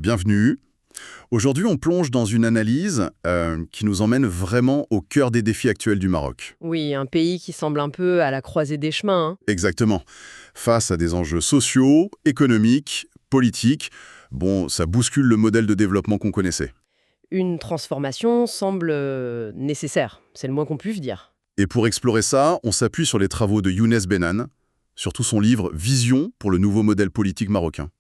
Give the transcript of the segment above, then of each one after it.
bienvenue. Aujourd'hui, on plonge dans une analyse qui nous emmène vraiment au cœur des défis actuels du Maroc. Oui, un pays qui semble un peu à la croisée des chemins, hein. Exactement. Face à des enjeux sociaux, économiques, politiques, ça bouscule le modèle de développement qu'on connaissait. Une transformation semble nécessaire, c'est le moins qu'on puisse dire. Et pour explorer ça, on s'appuie sur les travaux de Younes Benan, surtout son livre Vision pour le nouveau modèle politique marocain.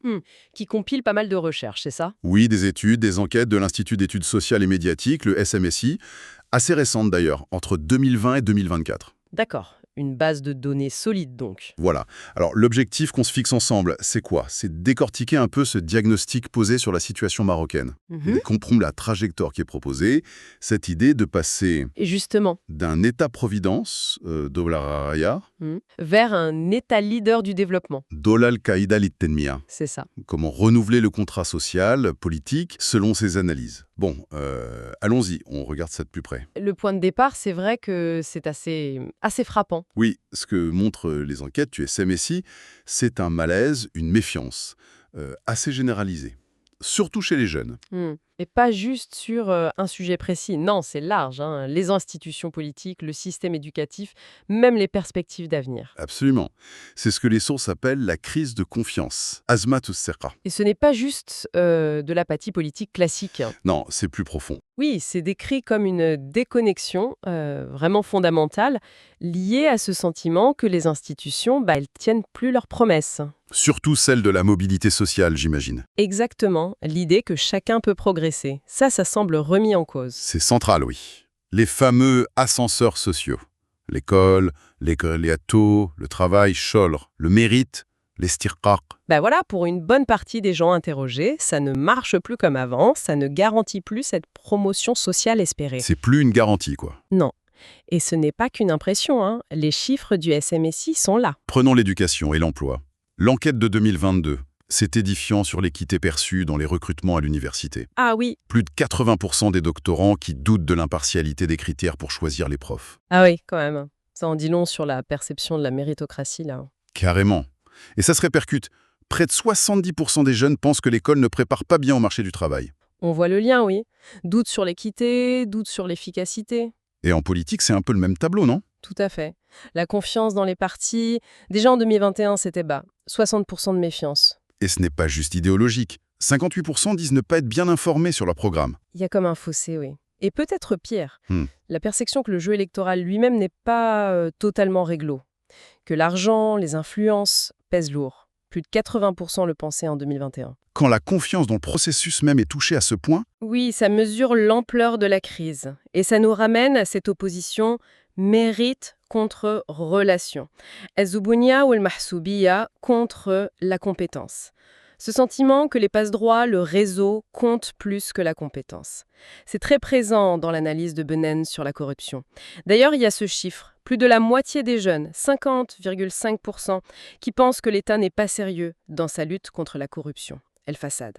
Qui compile pas mal de recherches, c'est ça? Oui, des études, des enquêtes de l'Institut d'études sociales et médiatiques, le SMSI, assez récentes d'ailleurs, entre 2020 et 2024. D'accord, une base de données solide donc. Voilà. Alors, l'objectif qu'on se fixe ensemble, c'est quoi? C'est décortiquer un peu ce diagnostic posé sur la situation marocaine. Mhm. Et comprendre la trajectoire qui est proposée, cette idée de passer Et justement, d'un État-providence, Dolaraya, vers un État leader du développement, Dolal Qaïda Littenmia. c'est ça. Comment renouveler le contrat social, politique, selon ses analyses. Allons-y, on regarde ça de plus près. Le point de départ, c'est vrai que c'est assez frappant. Oui, ce que montrent les enquêtes du SMSI, c'est un malaise, une méfiance assez généralisée, surtout chez les jeunes. Et pas juste sur un sujet précis. Non, c'est large, hein. Les institutions politiques, le système éducatif, même les perspectives d'avenir. Absolument. C'est ce que les sources appellent la crise de confiance, Azmat Serqa. Et ce n'est pas juste de l'apathie politique classique, hein. Non, c'est plus profond. Oui, c'est décrit comme une déconnexion vraiment fondamentale liée à ce sentiment que les institutions, elles tiennent plus leurs promesses. Surtout celle de la mobilité sociale, j'imagine. Exactement, l'idée que chacun peut progresser. Ça semble remis en cause. C'est central, oui. Les fameux ascenseurs sociaux. L'école, les galiatos, le travail, cholr, le mérite, les stirqaq. Voilà, pour une bonne partie des gens interrogés, ça ne marche plus comme avant, ça ne garantit plus cette promotion sociale espérée. C'est plus une garantie, quoi. Non. Et ce n'est pas qu'une impression, hein. Les chiffres du SMSI sont là. Prenons l'éducation et l'emploi. L'enquête de 2022, c'est édifiant sur l'équité perçue dans les recrutements à l'université. Ah oui. Plus de 80% des doctorants qui doutent de l'impartialité des critères pour choisir les profs. Ah oui, quand même. Ça en dit long sur la perception de la méritocratie, là. Carrément. Et ça se répercute. Près de 70% des jeunes pensent que l'école ne prépare pas bien au marché du travail. On voit le lien, oui. Doute sur l'équité, doute sur l'efficacité. Et en politique, c'est un peu le même tableau, non? Tout à fait. La confiance dans les partis, déjà en 2021, c'était bas. 60% de méfiance. Et ce n'est pas juste idéologique. 58% disent ne pas être bien informés sur leur programme. Il y a comme un fossé, oui. Et peut-être pire, Hmm. la perception que le jeu électoral lui-même n'est pas totalement réglo. Que l'argent, les influences pèsent lourd. Plus de 80% le pensaient en 2021. Quand la confiance dans le processus même est touchée à ce point, Oui, ça mesure l'ampleur de la crise. Et ça nous ramène à cette opposition mérite contre relation. El-Zoubounia ou el-Mahsoubiya contre la compétence. Ce sentiment que les passe-droits, le réseau, comptent plus que la compétence. C'est très présent dans l'analyse de Benan sur la corruption. D'ailleurs, il y a ce chiffre. Plus de la moitié des jeunes, 50,5%, qui pensent que l'État n'est pas sérieux dans sa lutte contre la corruption. El Fassad.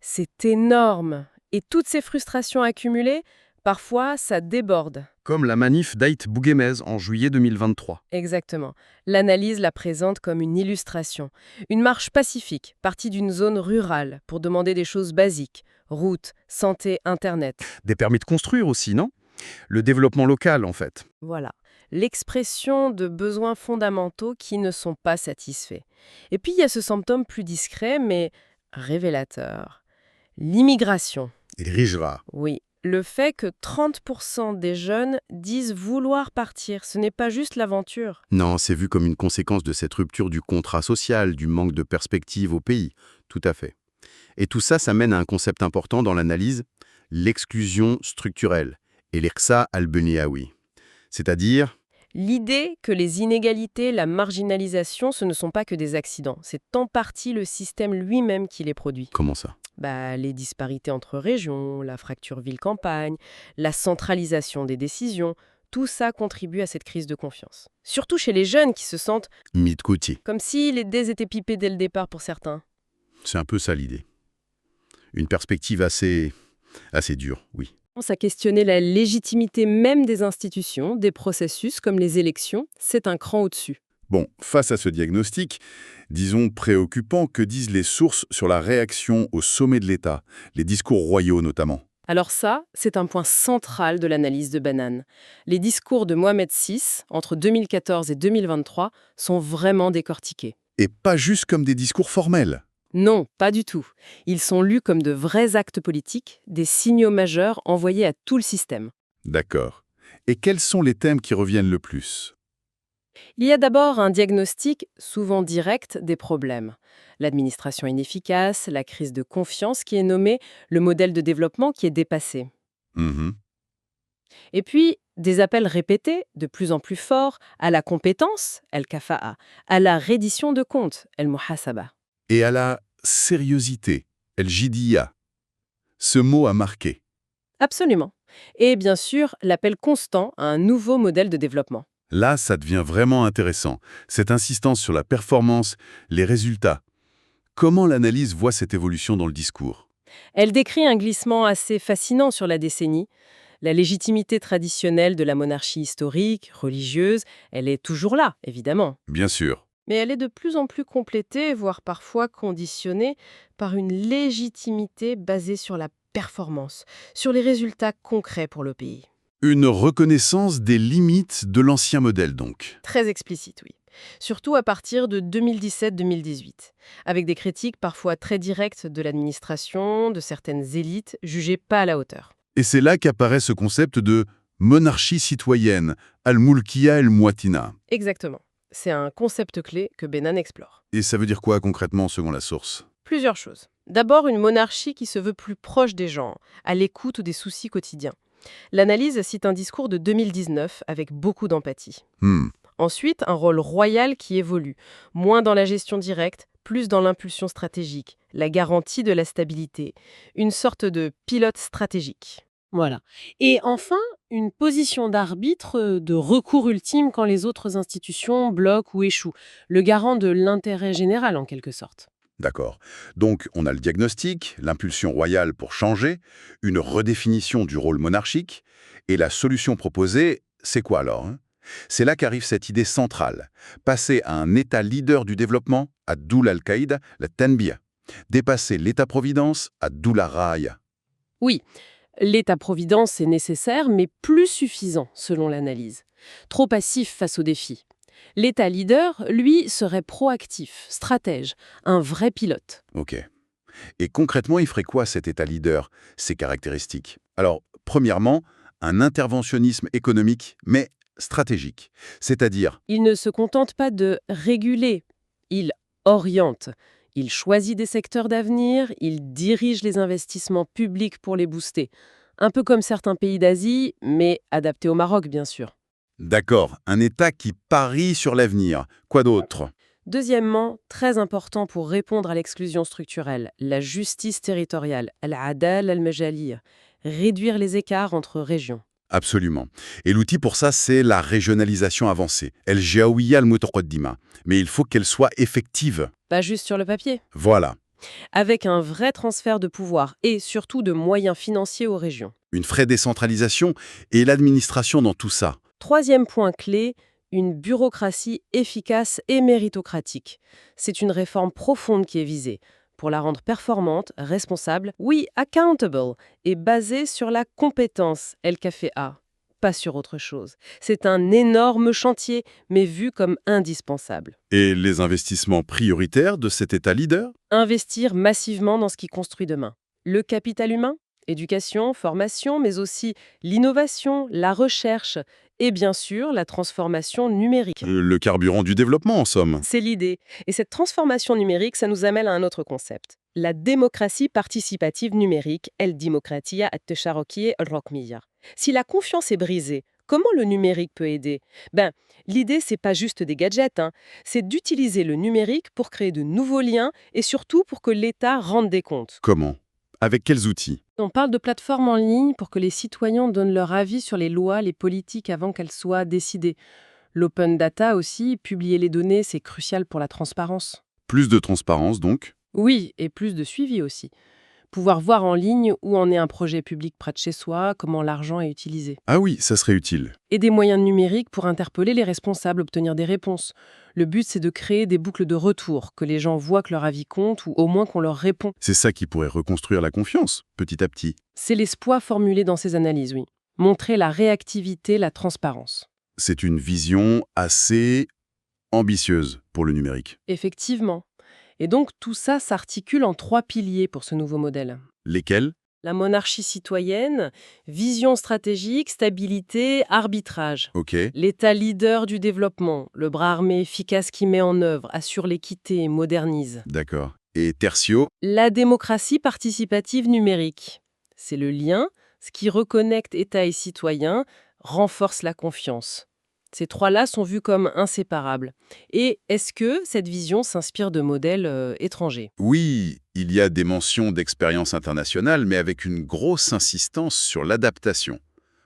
C'est énorme. Et toutes ces frustrations accumulées, parfois, ça déborde. Comme la manif d'Aït Bouguemez en juillet 2023. Exactement. L'analyse la présente comme une illustration. Une marche pacifique, partie d'une zone rurale, pour demander des choses basiques. Routes, santé, Internet. Des permis de construire aussi, non? Le développement local, en fait. Voilà. L'expression de besoins fondamentaux qui ne sont pas satisfaits. Et puis, il y a ce symptôme plus discret, mais révélateur. L'immigration. il rigera. Oui. Le fait que 30% des jeunes disent vouloir partir, ce n'est pas juste l'aventure. Non, c'est vu comme une conséquence de cette rupture du contrat social, du manque de perspective au pays. Tout à fait. Et tout ça, ça mène à un concept important dans l'analyse, l'exclusion structurelle, et l'Iqsa al-Beniaoui. C'est-à-dire, L'idée que les inégalités, la marginalisation, ce ne sont pas que des accidents. C'est en partie le système lui-même qui les produit. comment ça? Les disparités entre régions, la fracture ville-campagne, la centralisation des décisions, tout ça contribue à cette crise de confiance. Surtout chez les jeunes qui se sentent Mis de côté. comme si les dés étaient pipés dès le départ pour certains. C'est un peu ça l'idée. Une perspective assez dure, oui. Ça questionnait la légitimité même des institutions, des processus comme les élections, c'est un cran au-dessus. Bon, face à ce diagnostic, disons préoccupant, que disent les sources sur la réaction au sommet de l'État, les discours royaux notamment? Alors ça, c'est un point central de l'analyse de Banane. Les discours de Mohamed VI, entre 2014 et 2023, sont vraiment décortiqués. Et pas juste comme des discours formels. Non, pas du tout. Ils sont lus comme de vrais actes politiques, des signaux majeurs envoyés à tout le système. D'accord. Et quels sont les thèmes qui reviennent le plus? Il y a d'abord un diagnostic, souvent direct, des problèmes. L'administration inefficace, la crise de confiance qui est nommée, le modèle de développement qui est dépassé. Mhm. Et puis, des appels répétés, de plus en plus forts, à la compétence, el-kafa'a, à la reddition de comptes, el-muhasaba. Et à la sérieuxité, El Jidiyya. Ce mot a marqué. Absolument. Et bien sûr, l'appel constant à un nouveau modèle de développement. Là, ça devient vraiment intéressant. Cette insistance sur la performance, les résultats. Comment l'analyse voit cette évolution dans le discours? Elle décrit un glissement assez fascinant sur la décennie. La légitimité traditionnelle de la monarchie historique, religieuse, elle est toujours là, évidemment. Bien sûr. Mais elle est de plus en plus complétée, voire parfois conditionnée, par une légitimité basée sur la performance, sur les résultats concrets pour le pays. Une reconnaissance des limites de l'ancien modèle, donc. Très explicite, oui. Surtout à partir de 2017-2018, avec des critiques parfois très directes de l'administration, de certaines élites, jugées pas à la hauteur. Et c'est là qu'apparaît ce concept de monarchie citoyenne, al-mulkiya el-muatina. Exactement. C'est un concept clé que Benan explore. Et ça veut dire quoi concrètement selon la source? Plusieurs choses. D'abord, une monarchie qui se veut plus proche des gens, à l'écoute des soucis quotidiens. L'analyse cite un discours de 2019 avec beaucoup d'empathie. Ensuite, un rôle royal qui évolue, moins dans la gestion directe, plus dans l'impulsion stratégique, la garantie de la stabilité, une sorte de pilote stratégique. Voilà. Et enfin, une position d'arbitre de recours ultime quand les autres institutions bloquent ou échouent. Le garant de l'intérêt général, en quelque sorte. D'accord. Donc, on a le diagnostic, l'impulsion royale pour changer, une redéfinition du rôle monarchique, et la solution proposée, c'est quoi alors, hein? C'est là qu'arrive cette idée centrale. Passer à un État leader du développement, à Doul al-Qaïda, la Tanbiya. Dépasser l'État-providence, à Doul al-Raya. Oui, l'État-providence est nécessaire, mais plus suffisant, selon l'analyse. Trop passif face aux défis. L'État leader, lui, serait proactif, stratège, un vrai pilote. Ok. Et concrètement, il ferait quoi cet État leader, ses caractéristiques? Alors, premièrement, un interventionnisme économique, mais stratégique. C'est-à-dire, Il ne se contente pas de réguler, il oriente. Il choisit des secteurs d'avenir, il dirige les investissements publics pour les booster. Un peu comme certains pays d'Asie, mais adapté au Maroc, bien sûr. d'accord, un État qui parie sur l'avenir. Quoi d'autre? Deuxièmement, très important pour répondre à l'exclusion structurelle, la justice territoriale, al-adal al-majaliyya, réduire les écarts entre régions. Absolument. Et l'outil pour ça, c'est la régionalisation avancée, El Jaouia al-Mutaqaddima. Mais il faut qu'elle soit effective. Pas juste sur le papier. Voilà. Avec un vrai transfert de pouvoir et surtout de moyens financiers aux régions. Une vraie décentralisation et l'administration dans tout ça. Troisième point clé, une bureaucratie efficace et méritocratique. C'est une réforme profonde qui est visée, pour la rendre performante, responsable, oui, accountable, et basée sur la compétence, el-kafa'a, pas sur autre chose. C'est un énorme chantier, mais vu comme indispensable. Et les investissements prioritaires de cet État leader? Investir massivement dans ce qui construit demain. Le capital humain, éducation, formation, mais aussi l'innovation, la recherche et bien sûr la transformation numérique. Le carburant du développement, en somme. C'est l'idée. Et cette transformation numérique, ça nous amène à un autre concept. La démocratie participative numérique, el-dimokratia at-tesharokiye al-rokmiya. Si la confiance est brisée, comment le numérique peut aider? L'idée, c'est pas juste des gadgets, c'est d'utiliser le numérique pour créer de nouveaux liens et surtout pour que l'État rende des comptes. Comment? Avec quels outils? On parle de plateformes en ligne pour que les citoyens donnent leur avis sur les lois, les politiques avant qu'elles soient décidées. L'open data aussi, publier les données, c'est crucial pour la transparence. Plus de transparence, donc? Oui, et plus de suivi aussi. Pouvoir voir en ligne où en est un projet public près de chez soi, comment l'argent est utilisé. Ah oui, ça serait utile. Et des moyens numériques pour interpeller les responsables, obtenir des réponses. Le but, c'est de créer des boucles de retour, que les gens voient que leur avis compte ou au moins qu'on leur répond. C'est ça qui pourrait reconstruire la confiance, petit à petit. C'est l'espoir formulé dans ces analyses, oui. Montrer la réactivité, la transparence. C'est une vision assez ambitieuse pour le numérique. Effectivement. Et donc, tout ça s'articule en 3 piliers pour ce nouveau modèle. Lesquels? La monarchie citoyenne, vision stratégique, stabilité, arbitrage. Ok. L'État leader du développement, le bras armé efficace qui met en œuvre, assure l'équité et modernise. D'accord. Et tertio? La démocratie participative numérique. C'est le lien, ce qui reconnecte État et citoyens, renforce la confiance. Ces 3-là sont vus comme inséparables. Et est-ce que cette vision s'inspire de modèles étrangers? Oui, il y a des mentions d'expérience internationale, mais avec une grosse insistance sur l'adaptation.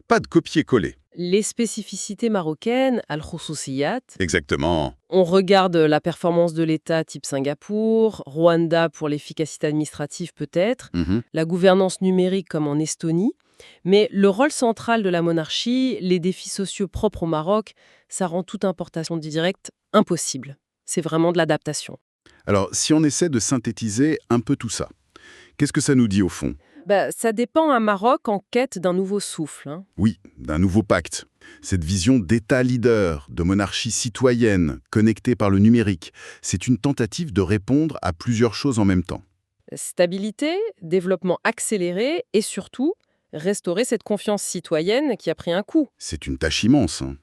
Pas de copier-coller. Les spécificités marocaines, al-Khousousiyat, Exactement. on regarde la performance de l'État type Singapour, Rwanda pour l'efficacité administrative peut-être, Mhm. la gouvernance numérique comme en Estonie, mais le rôle central de la monarchie, les défis sociaux propres au Maroc, ça rend toute importation directe impossible. C'est vraiment de l'adaptation. Alors, si on essaie de synthétiser un peu tout ça, qu'est-ce que ça nous dit au fond? Ça dépend un Maroc en quête d'un nouveau souffle, hein. Oui, d'un nouveau pacte. Cette vision d'État leader, de monarchie citoyenne, connectée par le numérique, c'est une tentative de répondre à plusieurs choses en même temps. Stabilité, développement accéléré et surtout, restaurer cette confiance citoyenne qui a pris un coup. C'est une tâche immense, hein.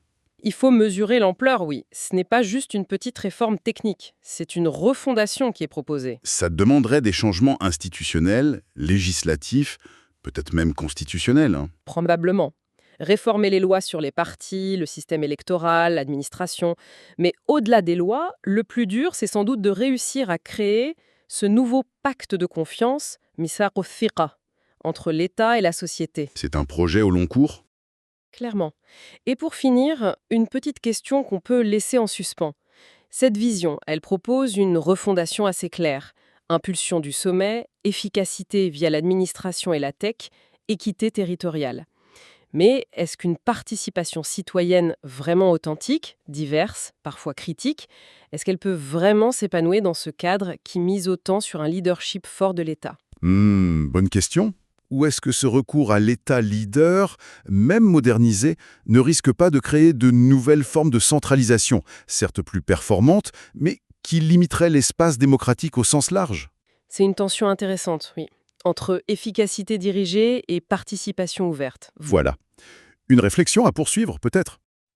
Il faut mesurer l'ampleur, oui. Ce n'est pas juste une petite réforme technique, c'est une refondation qui est proposée. Ça demanderait des changements institutionnels, législatifs, peut-être même constitutionnels, hein. Probablement. Réformer les lois sur les partis, le système électoral, l'administration. Mais au-delà des lois, le plus dur, c'est sans doute de réussir à créer ce nouveau pacte de confiance, misaq al-thiqa, entre l'État et la société. C'est un projet au long cours? Clairement. Et pour finir, une petite question qu'on peut laisser en suspens. Cette vision, elle propose une refondation assez claire. Impulsion du sommet, efficacité via l'administration et la tech, équité territoriale. Mais est-ce qu'une participation citoyenne vraiment authentique, diverse, parfois critique, est-ce qu'elle peut vraiment s'épanouir dans ce cadre qui mise autant sur un leadership fort de l'État? Bonne question. Ou est-ce que ce recours à l'État leader, même modernisé, ne risque pas de créer de nouvelles formes de centralisation, certes plus performantes, mais qui limiteraient l'espace démocratique au sens large? C'est une tension intéressante, oui, entre efficacité dirigée et participation ouverte. Voilà. Une réflexion à poursuivre, peut-être.